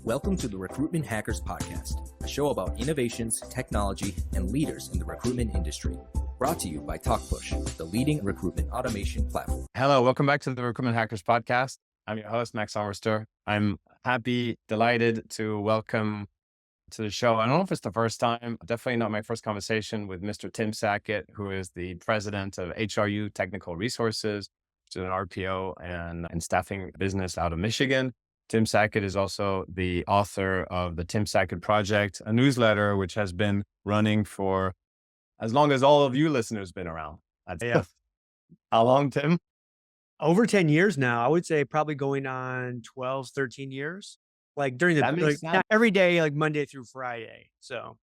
Welcome to the Recruitment Hackers Podcast, a show about innovations, technology, and leaders in the recruitment industry. Brought to you by Talkpush, the leading recruitment automation platform. Hello, welcome back to the Recruitment Hackers Podcast. I'm your host, Max Armbruster. I'm delighted to welcome to the show. I don't know if it's the first time, definitely not my first conversation with Mr. Tim Sackett, who is the president of HRU Technical Resources, which is an RPO and staffing business out of Michigan. Tim Sackett is also the author of the Tim Sackett Project, a newsletter which has been running for as long as all of you listeners been around. Yeah. How long, Tim? Over 10 years now. I would say probably going on 12, 13 years. Like during not every day, like Monday through Friday. So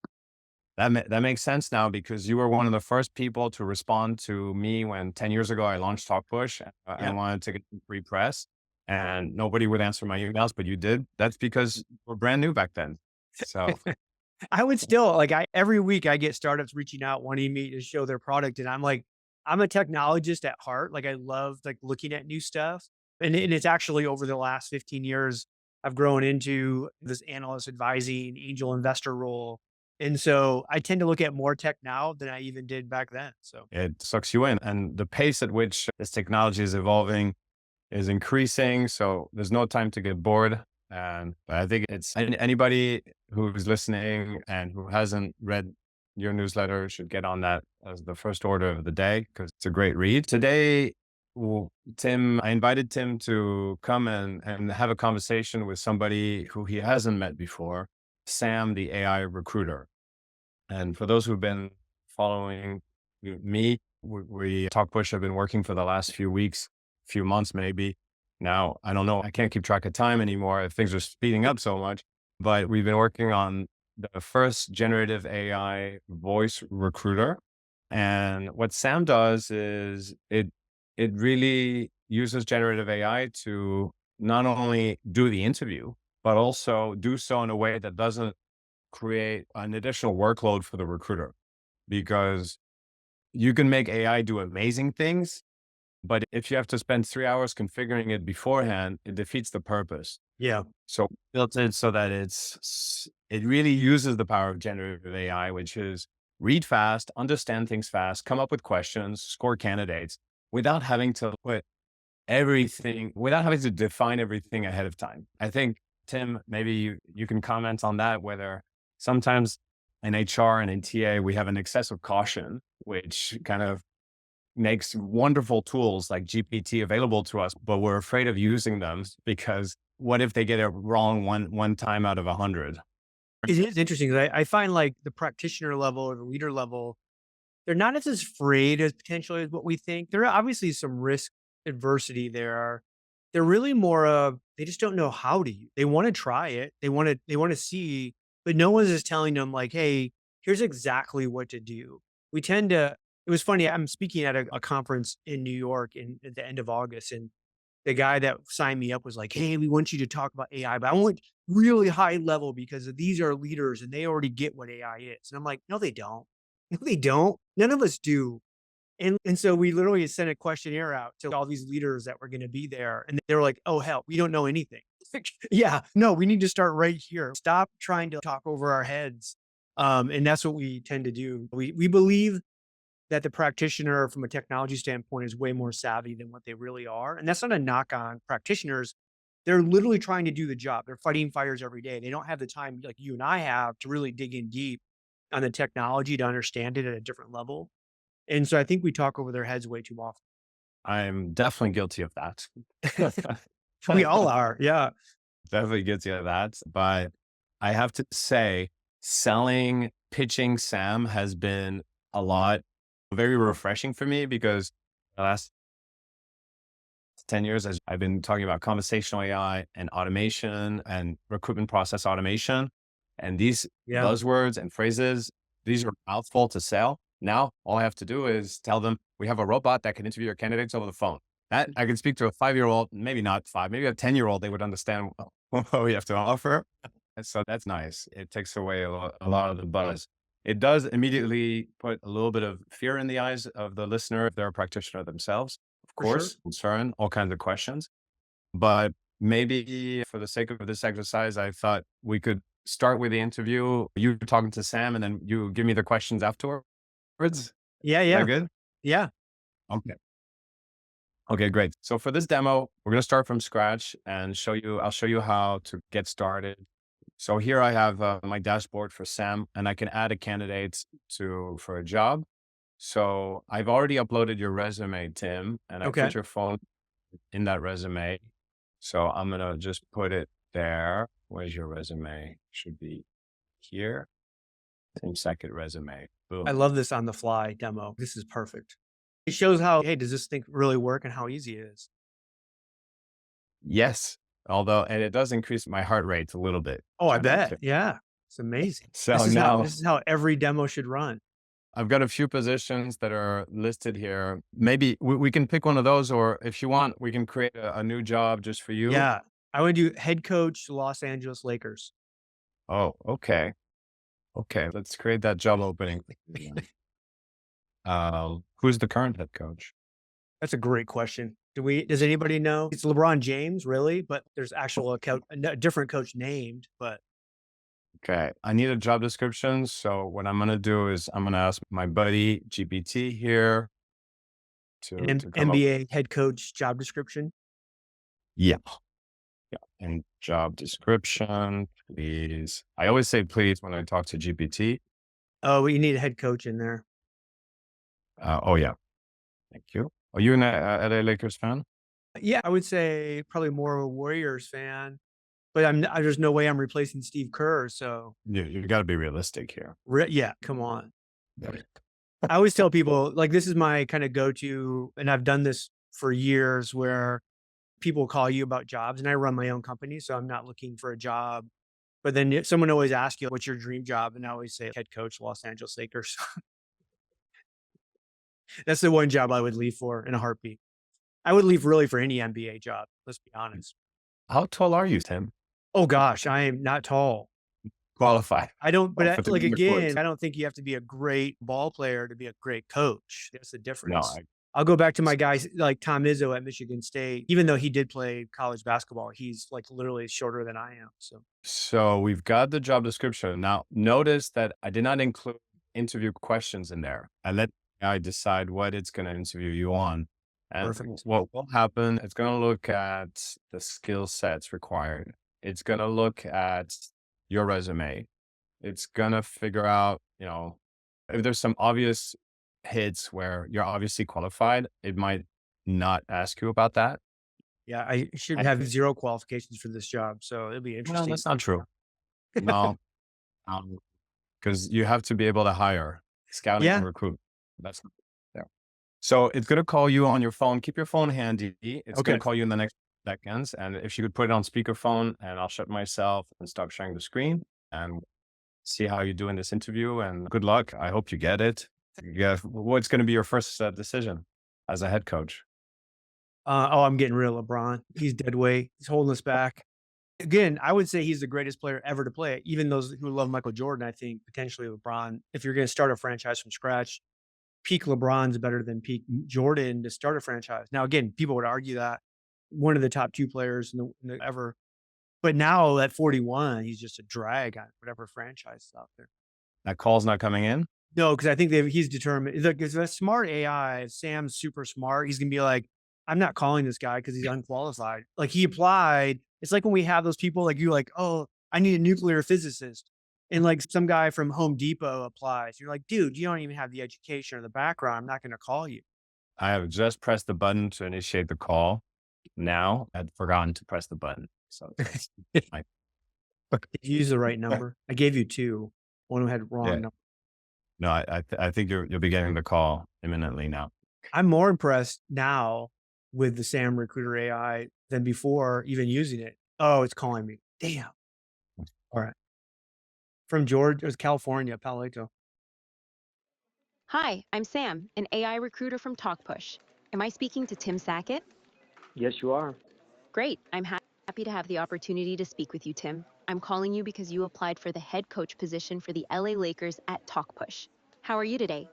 that makes sense now, because you were one of the first people to respond to me when 10 years ago I launched Talkpush. I wanted to get free press and nobody would answer my emails, but you did. That's because we're brand new back then. So I would still every week I get startups reaching out, wanting me to show their product. And I'm like, I'm a technologist at heart. Like I love looking at new stuff. And it's actually over the last 15 years, I've grown into this analyst advising angel investor role. And so I tend to look at more tech now than I even did back then. So it sucks you in. And the pace at which this technology is evolving is increasing. So there's no time to get bored. But I think it's anybody who's listening and who hasn't read your newsletter should get on that as the first order of the day, because it's a great read. Today, I invited Tim to come and have a conversation with somebody who he hasn't met before, Sam, the AI recruiter. And for those who've been following me, we Talkpush have been working for the last few weeks, few months maybe. Now, I don't know, I can't keep track of time anymore. Things are speeding up so much, but we've been working on the first generative AI voice recruiter. And what Sam does is it really uses generative AI to not only do the interview, but also do so in a way that doesn't create an additional workload for the recruiter. Because you can make AI do amazing things, but if you have to spend 3 hours configuring it beforehand, it defeats the purpose. yeah. So built it so that it really uses the power of generative AI, which is read fast, understand things fast, come up with questions, score candidates without having to define everything ahead of time. I think, Tim, maybe you can comment on that, whether sometimes in HR and in TA, we have an excess of caution, which kind of makes wonderful tools like GPT available to us, but we're afraid of using them because what if they get it wrong one time out of 100? It is interesting. I find the practitioner level or the leader level, they're not as afraid as potentially as what we think. There are obviously some risk adversity there. They're really more of, they just don't know how to use. They want to try it. They want to see, but no one is telling them hey, here's exactly what to do. It was funny. I'm speaking at a conference in New York at the end of August, and the guy that signed me up was like, hey, we want you to talk about AI, but I want really high level because these are leaders and they already get what AI is. And I'm like, no, they don't. No, they don't. None of us do. And so we literally sent a questionnaire out to all these leaders that were going to be there. And they were like, oh, hell, we don't know anything. Yeah, no, we need to start right here. Stop trying to talk over our heads. And that's what we tend to do. We believe that the practitioner from a technology standpoint is way more savvy than what they really are. And that's not a knock on practitioners. They're literally trying to do the job. They're fighting fires every day. They don't have the time like you and I have to really dig in deep on the technology to understand it at a different level. And so I think we talk over their heads way too often. I'm definitely guilty of that. We all are. Yeah. Definitely guilty of that. But I have to say, pitching Sam has been very refreshing for me, because the last 10 years, as I've been talking about conversational AI and automation and recruitment process automation, and these buzzwords and phrases, these are a mouthful to sell. Now, all I have to do is tell them we have a robot that can interview your candidates over the phone. That I can speak to a 5-year-old, maybe not 5, maybe a 10-year-old, they would understand what we have to offer. And so that's nice. It takes away a lot of the buzz. It does immediately put a little bit of fear in the eyes of the listener if they're a practitioner themselves, of course, concern, all kinds of questions. But maybe for the sake of this exercise, I thought we could start with the interview. You talking to Sam, and then you give me the questions afterwards. Yeah, Is yeah, that good? yeah. Okay. Okay, great. So for this demo, we're going to start from scratch and I'll show you how to get started. So here I have my dashboard for Sam, and I can add a candidate for a job. So I've already uploaded your resume, Tim, and I Okay. put your phone in that resume. So I'm going to just put it there. Where's your resume? Should be here. Tim Sackett resume. Boom. I love this on the fly demo. This is perfect. It shows how, hey, does this thing really work and how easy it is? Yes. And it does increase my heart rate a little bit. Oh, I bet. Yeah. It's amazing. So this is how every demo should run. I've got a few positions that are listed here. Maybe we can pick one of those, or if you want, we can create a new job just for you. Yeah. I would do head coach, Los Angeles Lakers. Oh, okay. Okay. Let's create that job opening. Who's the current head coach? That's a great question. Does anybody know? It's LeBron James, really, but there's a different coach named, but. Okay. I need a job description. So what I'm going to do is I'm going to ask my buddy GPT here to come NBA head coach job description. Yeah. Yeah. And job description, please. I always say please when I talk to GPT. Oh, you need a head coach in there. Oh, yeah. Thank you. Are you an LA Lakers fan? Yeah, I would say probably more of a Warriors fan, but there's no way I'm replacing Steve Kerr. So You got to be realistic here. Yeah, come on. I always tell people, like, this is my kind of go-to, and I've done this for years, where people call you about jobs, and I run my own company, so I'm not looking for a job. But then someone always asks you, what's your dream job? And I always say head coach, Los Angeles Lakers. That's the one job I would leave for in a heartbeat. I would leave really for any NBA job. Let's be honest. How tall are you, Tim? Oh gosh, I am not tall. Qualified. I don't, but I don't think you have to be a great ball player to be a great coach. That's the difference. No, I'll go back to my guys like Tom Izzo at Michigan State. Even though he did play college basketball, he's like literally shorter than I am. So we've got the job description. Now, notice that I did not include interview questions in there. I let AI decide what it's going to interview you on. And Perfect. What will happen, it's going to look at the skill sets required. It's going to look at your resume. It's going to figure out, if there's some obvious hits where you're obviously qualified, it might not ask you about that. Yeah, I should have zero qualifications for this job, so it'll be interesting. No, that's not true. No, because you have to be able to hire, scouting and recruit. That's not there. So it's going to call you on your phone. Keep your phone handy. It's going to call you in the next seconds. And if you could put it on speakerphone, and I'll shut myself and stop sharing the screen and see how you do in this interview. And good luck. I hope you get it. Yeah. What's going to be your first decision as a head coach? I'm getting rid of LeBron. He's dead weight. He's holding us back. Again, I would say he's the greatest player ever to play it. Even those who love Michael Jordan, I think potentially LeBron, if you're going to start a franchise from scratch, peak LeBron's better than peak Jordan to start a franchise. Now, again, people would argue that one of the top two players in the ever. But now at 41, he's just a drag on whatever franchise is out there. That call's not coming in? No, because I think he's determined. Look, it's a smart AI. If Sam's super smart, he's going to be like, I'm not calling this guy because he's unqualified. Like, he applied. It's like when we have those people like you, like, oh, I need a nuclear physicist. And like some guy from Home Depot applies. You're like, dude, you don't even have the education or the background. I'm not going to call you. I have just pressed the button to initiate the call. Now I'd forgotten to press the button. So Did you use the right number? I gave you two. One had wrong number. No, I think you'll be getting the call imminently now. I'm more impressed now with the Sam Recruiter AI than before even using it. Oh, it's calling me. Damn. All right. From Georgia, it was California, Palo Alto. Hi, I'm Sam, an AI recruiter from Talkpush. Am I speaking to Tim Sackett? Yes, you are. Great. I'm happy to have the opportunity to speak with you, Tim. I'm calling you because you applied for the head coach position for the LA Lakers at Talkpush. How are you today?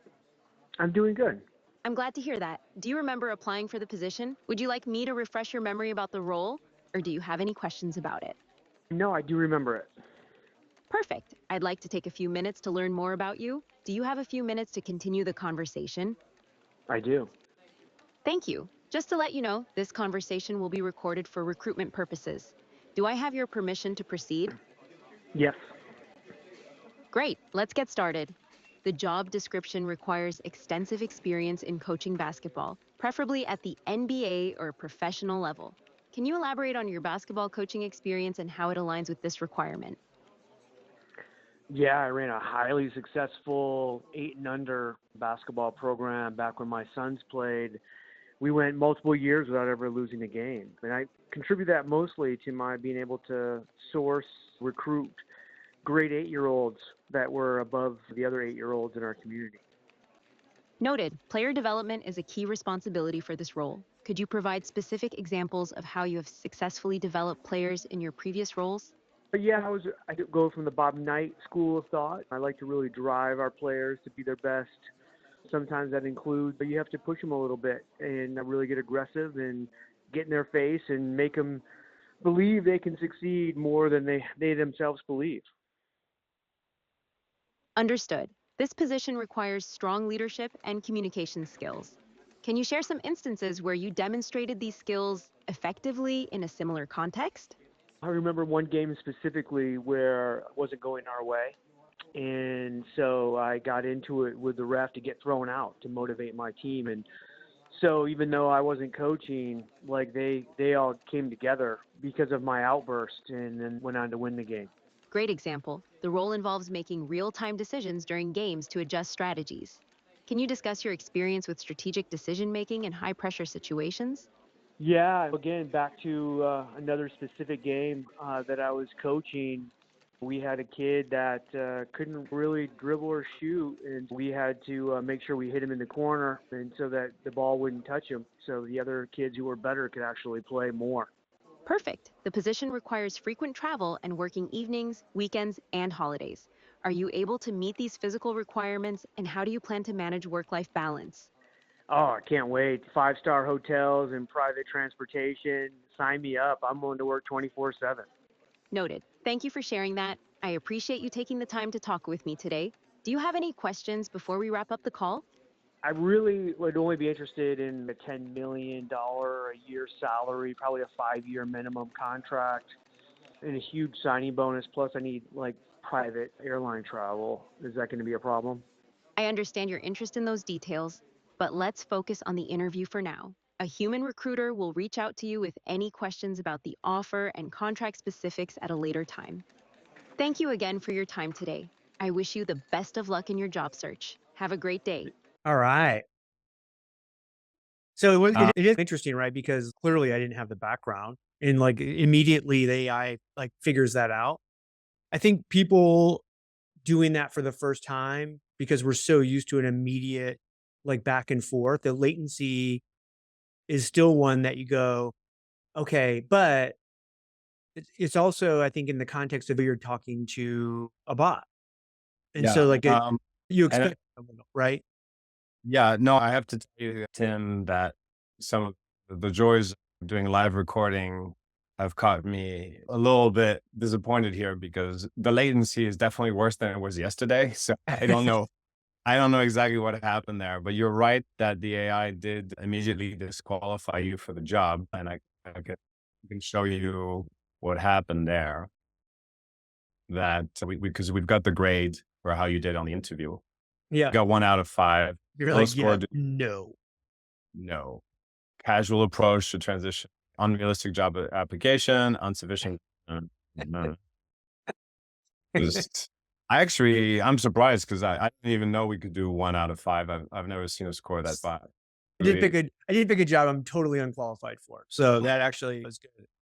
I'm doing good. I'm glad to hear that. Do you remember applying for the position? Would you like me to refresh your memory about the role? or do you have any questions about it? No, I do remember it. Perfect. I'd like to take a few minutes to learn more about you. Do you have a few minutes to continue the conversation? I do. Thank you. Just to let you know, this conversation will be recorded for recruitment purposes. Do I have your permission to proceed? Yes. Great, let's get started. The job description requires extensive experience in coaching basketball, preferably at the NBA or professional level. Can you elaborate on your basketball coaching experience and how it aligns with this requirement? Yeah, I ran a highly successful 8 and under basketball program back when my sons played. We went multiple years without ever losing a game. And I contribute that mostly to my being able to source, recruit great 8-year-olds that were above the other 8-year-olds in our community. Noted. Player development is a key responsibility for this role. Could you provide specific examples of how you have successfully developed players in your previous roles? But yeah, I go from the Bob Knight school of thought. I like to really drive our players to be their best. Sometimes that includes, but you have to push them a little bit and really get aggressive and get in their face and make them believe they can succeed more than they themselves believe. Understood. This position requires strong leadership and communication skills. Can you share some instances where you demonstrated these skills effectively in a similar context? I remember one game specifically where it wasn't going our way. And so I got into it with the ref to get thrown out to motivate my team. And so even though I wasn't coaching, like they all came together because of my outburst and then went on to win the game. Great example. The role involves making real-time decisions during games to adjust strategies. Can you discuss your experience with strategic decision-making in high-pressure situations? Yeah, again, back to another specific game that I was coaching. We had a kid that couldn't really dribble or shoot, and we had to make sure we hit him in the corner and so that the ball wouldn't touch him, so the other kids who were better could actually play more. Perfect. The position requires frequent travel and working evenings, weekends, and holidays. Are you able to meet these physical requirements, and how do you plan to manage work-life balance? Oh, I can't wait. 5-star hotels and private transportation. Sign me up. I'm willing to work 24/7. Noted. Thank you for sharing that. I appreciate you taking the time to talk with me today. Do you have any questions before we wrap up the call? I really would only be interested in a $10 million a year salary, probably a 5-year minimum contract, and a huge signing bonus. Plus, I need like private airline travel. Is that going to be a problem? I understand your interest in those details, but let's focus on the interview for now. A human recruiter will reach out to you with any questions about the offer and contract specifics at a later time. Thank you again for your time today. I wish you the best of luck in your job search. Have a great day. All right. So it is interesting, right? Because clearly I didn't have the background, and like immediately the AI like figures that out. I think people doing that for the first time because we're so used to an immediate like back and forth, the latency is still one that you go, okay, but it's also, I think, in the context of you're talking to a bot. And so like you and expect, right? yeah, no, I have to tell you, Tim, that some of the joys of doing live recording have caught me a little bit disappointed here because the latency is definitely worse than it was yesterday. So I don't know. I don't know exactly what happened there, but you're right that the AI did immediately disqualify you for the job. And I can show you what happened there. That because we've got the grade for how you did on the interview. Yeah. You got 1 out of 5. You're Low like, score, no. Casual approach to transition, unrealistic job application, insufficient. I'm surprised because I didn't even know we could do 1 out of 5. I've never seen a score that bad. I did pick a job I'm totally unqualified for. So that actually was good.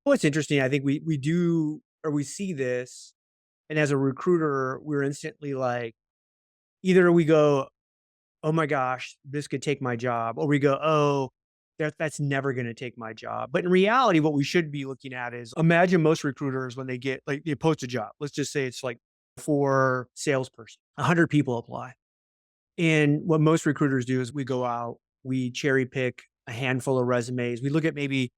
What's interesting, I think we do, or we see this, and as a recruiter, we're instantly like, either we go, oh my gosh, this could take my job, or we go, oh, that's never going to take my job. But in reality, what we should be looking at is, imagine most recruiters when they get like they post a job. Let's just say it's like for salesperson, 100 people apply. And what most recruiters do is we go out, we cherry pick a handful of resumes. We look at maybe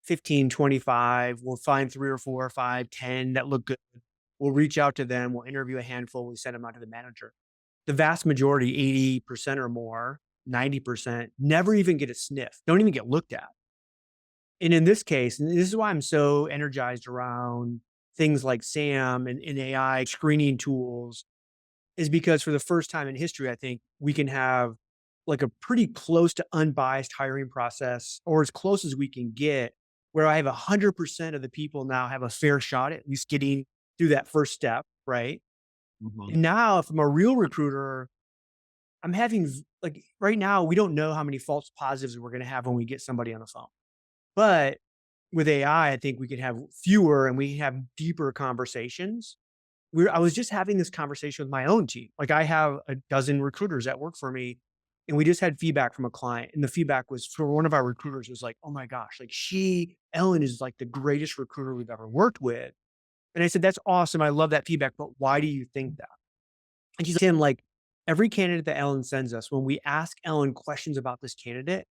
15, 25. We'll find 3 or 4 or 5, 10 that look good. We'll reach out to them. We'll interview a handful. We send them out to the manager. The vast majority, 80% or more, 90%, never even get a sniff, don't even get looked at. And in this case, and this is why I'm so energized around things like SAM and AI screening tools, is because for the first time in history, I think we can have like a pretty close to unbiased hiring process, or as close as we can get, where I have 100% of the people now have a fair shot at least getting through that first step, right? And now, if I'm a real recruiter, I'm having like right now, we don't know how many false positives we're going to have when we get somebody on the phone. But with AI, I think we could have fewer and we have deeper conversations. I was just having this conversation with my own team. Like I have a dozen recruiters that work for me, and we just had feedback from a client. And the feedback was for one of our recruiters was like, oh my gosh, like Ellen is like the greatest recruiter we've ever worked with. And I said, that's awesome. I love that feedback, but why do you think that? And she's like, Tim, like every candidate that Ellen sends us, when we ask Ellen questions about this candidate,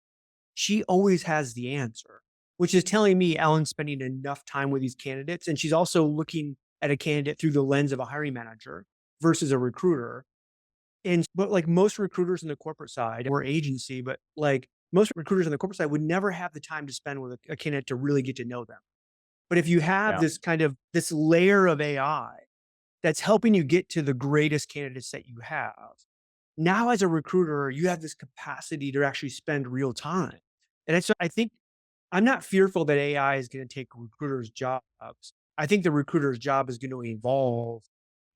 she always has the answer, which is telling me Ellen's spending enough time with these candidates. And she's also looking at a candidate through the lens of a hiring manager versus a recruiter. But like most recruiters in the corporate side, we're agency, but like most recruiters on the corporate side would never have the time to spend with a candidate to really get to know them. But if you have this kind of this layer of AI that's helping you get to the greatest candidates that you have, now as a recruiter, you have this capacity to actually spend real time. And I think I'm not fearful that AI is going to take recruiters' jobs. I think the recruiter's job is going to evolve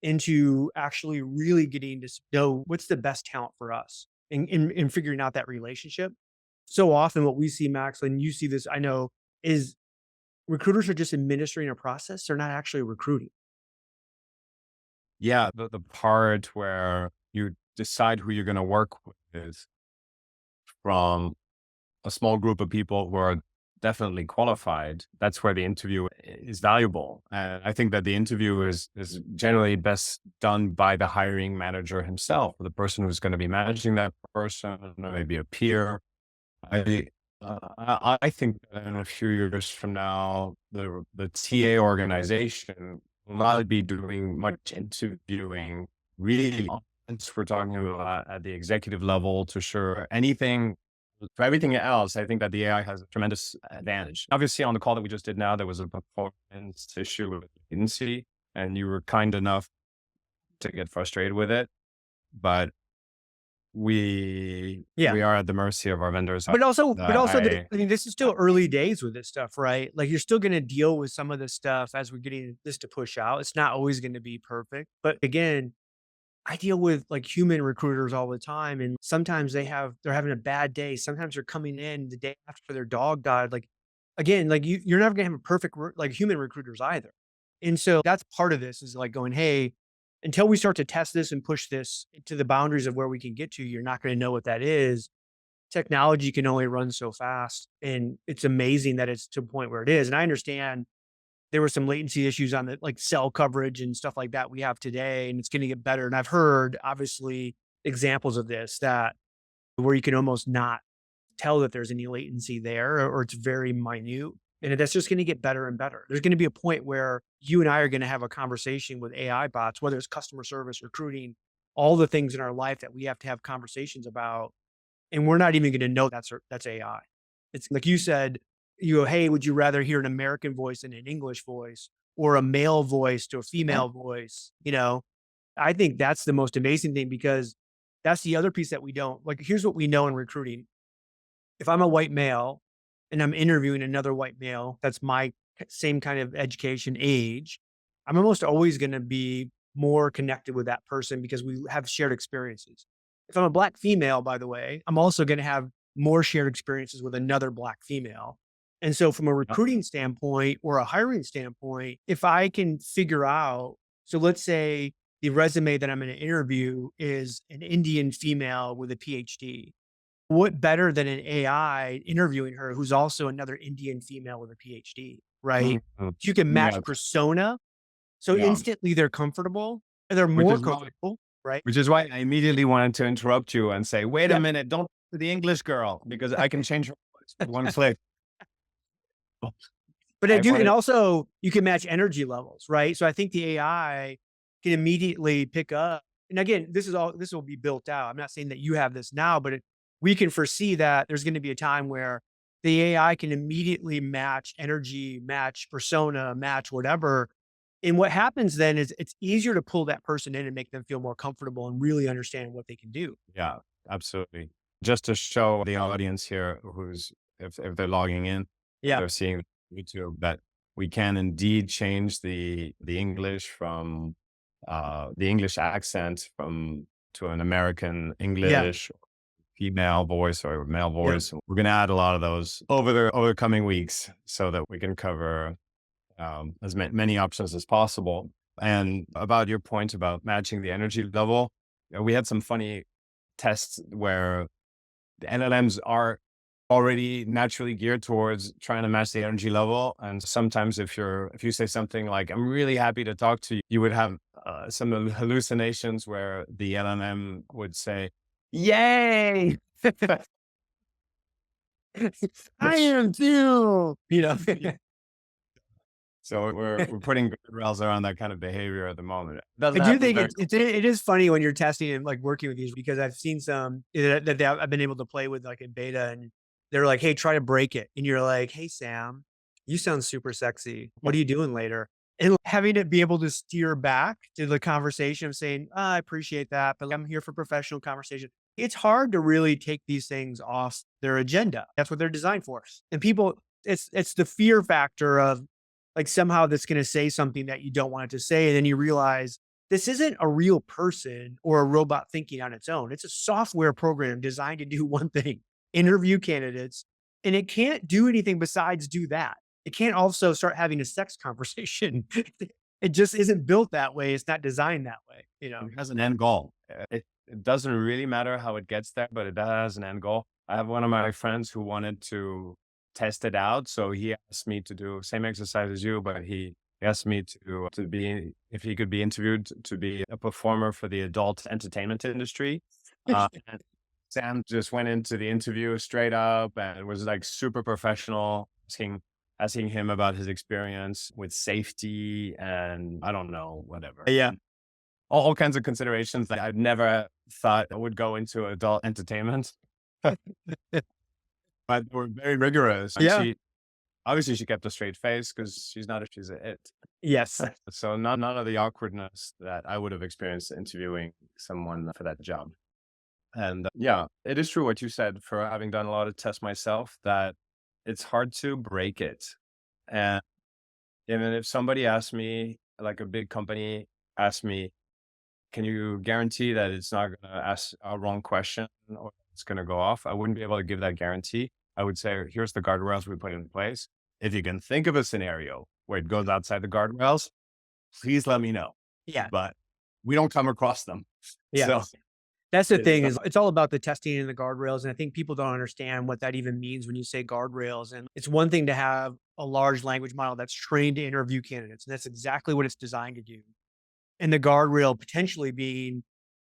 into actually really getting to know what's the best talent for us and figuring out that relationship. So often what we see, Max, and you see this, I know, is recruiters are just administering a process. They're not actually recruiting. Yeah, the part where you decide who you're going to work with is from a small group of people who are definitely qualified. That's where the interview is valuable. And I think that the interview is generally best done by the hiring manager himself, the person who's going to be managing that person, or maybe a peer. I think that in a few years from now, the TA organization will not be doing much interviewing, really. Since we're talking about at the executive level, to sure anything. For everything else, I think that the AI has a tremendous advantage. Obviously, on the call that we just did now, there was a performance issue with latency, and you were kind enough to get frustrated with it. But we are at the mercy of our vendors. But also, I mean, this is still early days with this stuff, right? Like you're still going to deal with some of this stuff as we're getting this to push out. It's not always going to be perfect. But again, I deal with like human recruiters all the time. And sometimes they're having a bad day. Sometimes they're coming in the day after their dog died. Like, again, like you're never going to have a perfect, like human recruiters either. And so that's part of this is like going, hey, until we start to test this and push this to the boundaries of where we can get to, you're not going to know what that is. Technology can only run so fast. And it's amazing that it's to a point where it is. And I understand there were some latency issues on the like cell coverage and stuff like that we have today, and it's going to get better. And I've heard obviously examples of this that where you can almost not tell that there's any latency there, or it's very minute. And that's just going to get better and better. There's going to be a point where you and I are going to have a conversation with AI bots, whether it's customer service, recruiting, all the things in our life that we have to have conversations about. And we're not even going to know that's AI. It's like you said, you go, hey, would you rather hear an American voice than an English voice, or a male voice to a female voice? You know, I think that's the most amazing thing, because that's the other piece that we don't like. Here's what we know in recruiting. If I'm a white male and I'm interviewing another white male, that's my same kind of education age, I'm almost always going to be more connected with that person because we have shared experiences. If I'm a Black female, by the way, I'm also going to have more shared experiences with another Black female. And so from a recruiting standpoint or a hiring standpoint, if I can figure out, so let's say the resume that I'm going to interview is an Indian female with a PhD. What better than an AI interviewing her who's also another Indian female with a PhD, right? You can match persona. So instantly they're comfortable and they're more comfortable, right? Which is why I immediately wanted to interrupt you and say, wait a minute, don't do the English girl, because I can change her voice with one flick. But I I do, find and it, also you can match energy levels, right? So I think the AI can immediately pick up. And again, this will be built out. I'm not saying that you have this now, but we can foresee that there's going to be a time where the AI can immediately match energy, match persona, match whatever. And what happens then is it's easier to pull that person in and make them feel more comfortable and really understand what they can do. yeah, absolutely. Just to show the audience here if they're logging in, Yeah. they're seeing YouTube, that we can indeed change the English from the English accent from to an American English, female voice or male Yeah. voice. We're going to add a lot of those over the coming weeks so that we can cover as many options as possible. And about your point about matching the energy level, we had some funny tests where the LLMs are already naturally geared towards trying to match the energy level. And sometimes if you say something like, "I'm really happy to talk to you," you would have some hallucinations where the LLM would say, "Yay." I am too. So we're putting guardrails around that kind of behavior at the moment. It doesn't I do happen think very it is funny when you're testing and like working with these, because I've seen some that I've been able to play with like in beta, and they're like, "Hey, try to break it," and you're like, "Hey, Sam, you sound super sexy. What are you doing later?" And having it be able to steer back to the conversation of saying, "I appreciate that, but I'm here for professional conversation." It's hard to really take these things off their agenda. That's what they're designed for. And people, it's the fear factor of like somehow that's going to say something that you don't want it to say. And then you realize this isn't a real person or a robot thinking on its own. It's a software program designed to do one thing: interview candidates. And it can't do anything besides do that. It can't also start having a sex conversation. It just isn't built that way. It's not designed that way, It has an end goal. It doesn't really matter how it gets there, but it has an end goal. I have one of my friends who wanted to test it out. So he asked me to do same exercise as you, but he asked me to be, if he could be interviewed to be a performer for the adult entertainment industry. And Sam just went into the interview straight up and was like super professional, asking him about his experience with safety and I don't know, whatever. Yeah. All kinds of considerations that I'd never thought would go into adult entertainment. But they were very rigorous. And Yeah. obviously she kept a straight face because she's a it. Yes. So none of the awkwardness that I would have experienced interviewing someone for that job. And yeah, it is true what you said, for having done a lot of tests myself, that it's hard to break it. And even if somebody asks me, like a big company asks me, "Can you guarantee that it's not going to ask a wrong question or it's going to go off?" I wouldn't be able to give that guarantee. I would say, "Here's the guardrails we put in place. If you can think of a scenario where it goes outside the guardrails, please let me know." Yeah. But we don't come across them. Yeah. So That's the it's thing, not- is it's all about the testing and the guardrails. And I think people don't understand what that even means when you say guardrails. And it's one thing to have a large language model that's trained to interview candidates, and that's exactly what it's designed to do. And the guardrail potentially being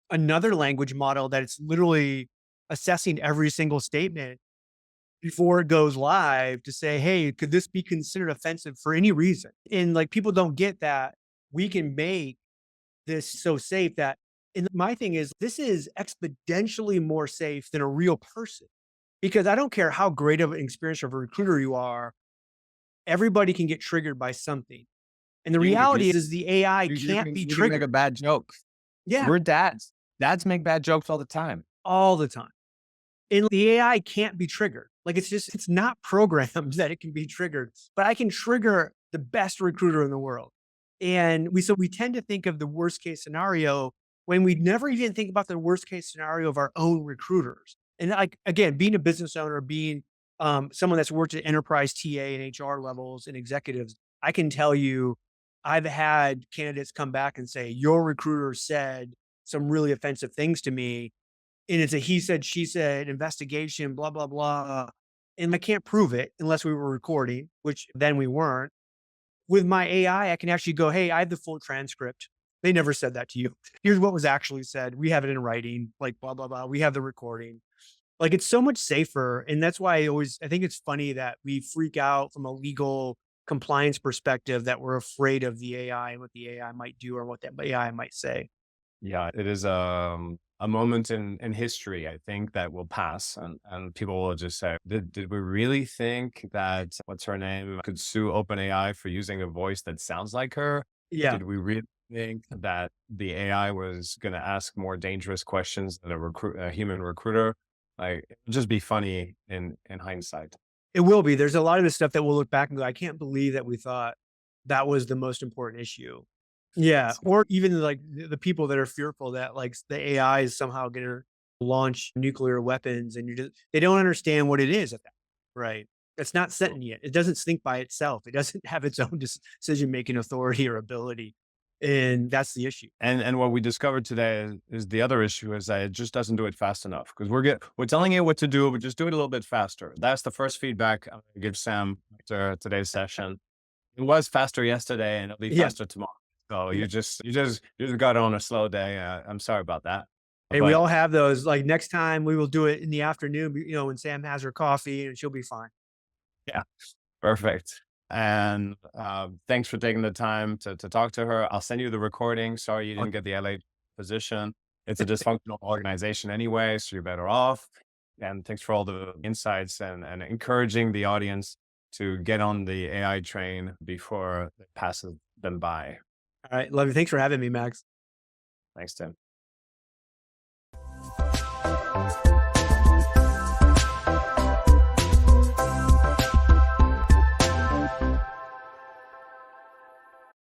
another language model that it's literally assessing every single statement before it goes live to say, "Hey, could this be considered offensive for any reason?" And like people don't get that we can make this so safe that, and my thing is, this is exponentially more safe than a real person, because I don't care how great of an experience of a recruiter you are, everybody can get triggered by something. And the reality is the AI can't be you can make triggered. a bad joke. Yeah, We're dads. Dads make bad jokes all the time. all the time. And the AI can't be triggered. Like it's not programmed that it can be triggered, but I can trigger the best recruiter in the world. And we tend to think of the worst case scenario when we never even think about the worst case scenario of our own recruiters. And like, again, being a business owner, being someone that's worked at enterprise TA and HR levels and executives, I can tell you, I've had candidates come back and say, "Your recruiter said some really offensive things to me." And it's a he said, she said investigation, blah, blah, blah. And I can't prove it unless we were recording, which then we weren't. With my AI, I can actually go, "Hey, I have the full transcript. They never said that to you. Here's what was actually said. We have it in writing, like blah, blah, blah. We have the recording." Like it's so much safer. And that's why I think it's funny that we freak out from a legal compliance perspective that we're afraid of the AI and what the AI might do or what that AI might say. Yeah, it is a moment in history, I think, that will pass, and people will just say, did we really think that what's her name could sue OpenAI for using a voice that sounds like her? Yeah. Did we really think that the AI was going to ask more dangerous questions than a human recruiter? Like, it would just be funny in hindsight. It will be. There's a lot of this stuff that we'll look back and go, I can't believe that we thought that was the most important issue. Yeah. Or even like the people that are fearful that like the AI is somehow going to launch nuclear weapons and they don't understand what it is at that. Right. It's not sentient yet. It doesn't think by itself. It doesn't have its own decision-making authority or ability. And that's the issue. And what we discovered today is the other issue is that it just doesn't do it fast enough, because we're telling it what to do, but just do it a little bit faster. That's the first feedback I'm going to give Sam after today's session. It was faster yesterday and it'll be faster tomorrow. So you just got on a slow day. I'm sorry about that. Hey, we all have those. Like next time we will do it in the afternoon, when Sam has her coffee and she'll be fine. Yeah, perfect. And thanks for taking the time to talk to her. I'll send you the recording. Sorry you didn't get the LA position. It's a dysfunctional organization anyway, so you're better off. And thanks for all the insights and encouraging the audience to get on the AI train before it passes them by. All right. Love you. Thanks for having me, Max. Thanks, Tim.